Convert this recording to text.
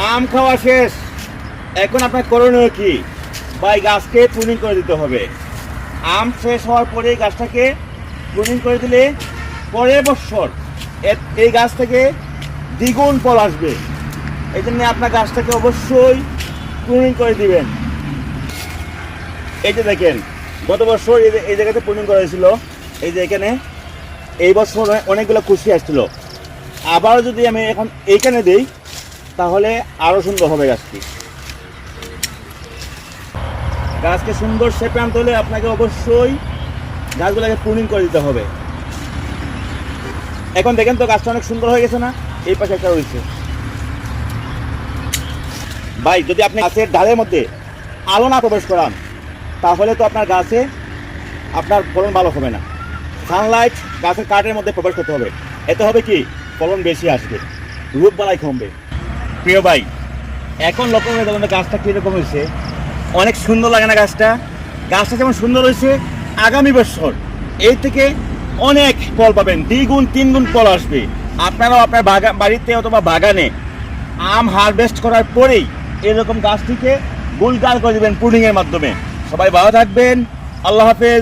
আম খাওয়া শেষ, এখন আপনার করণীয় কি? ভাই গাছকে প্রুনিং করে দিতে হবে। আম শেষ হওয়ার পরে গাছটাকে প্রুনিং করে দিলে পরের বছর এই গাছ থেকে দ্বিগুণ ফল আসবে। এই জন্য আপনার গাছটাকে অবশ্যই প্রুনিং করে দিবেন। এই যে দেখেন, গত বছর এই জায়গাতে প্রুনিং করা হয়েছিল, এই যে এখানে এই বছর অনেকগুলো কুশি আসছিল। আবারও যদি আমি এখন এইখানে দিই তাহলে আরও সুন্দর হবে গাছটি। গাছকে সুন্দর শেপে আনতে হলে আপনাকে অবশ্যই গাছগুলোকে প্রুনিং করে দিতে হবে। এখন দেখেন তো গাছটা অনেক সুন্দর হয়ে গেছে না? এই পাশে একটা রয়েছে। ভাই যদি আপনি গাছের ডালের মধ্যে আলো না প্রবেশ করান তাহলে তো আপনার গাছে আপনার ফলন ভালো হবে না। সানলাইট গাছের কাঠের মধ্যে প্রবেশ করতে হবে, এতে হবে কি ফলন বেশি আসবে, রোগ বালাই কমবে। প্রিয় ভাই, এখন লক্ষ্য করে দেখুন গাছটা কীরকম হয়েছে, অনেক সুন্দর লাগে না গাছটা? গাছটা যেমন সুন্দর হয়েছে, আগামী বছর এই থেকে অনেক ফল পাবেন, দ্বিগুণ তিনগুণ ফল আসবে। আপনারাও আপনার বাড়িতে অথবা বাগানে আম হারভেস্ট করার পরেই এরকম গাছটিকে গুলগাল করে দেবেন প্রুনিংয়ের মাধ্যমে। সবাই ভালো থাকবেন, আল্লাহ হাফেজ।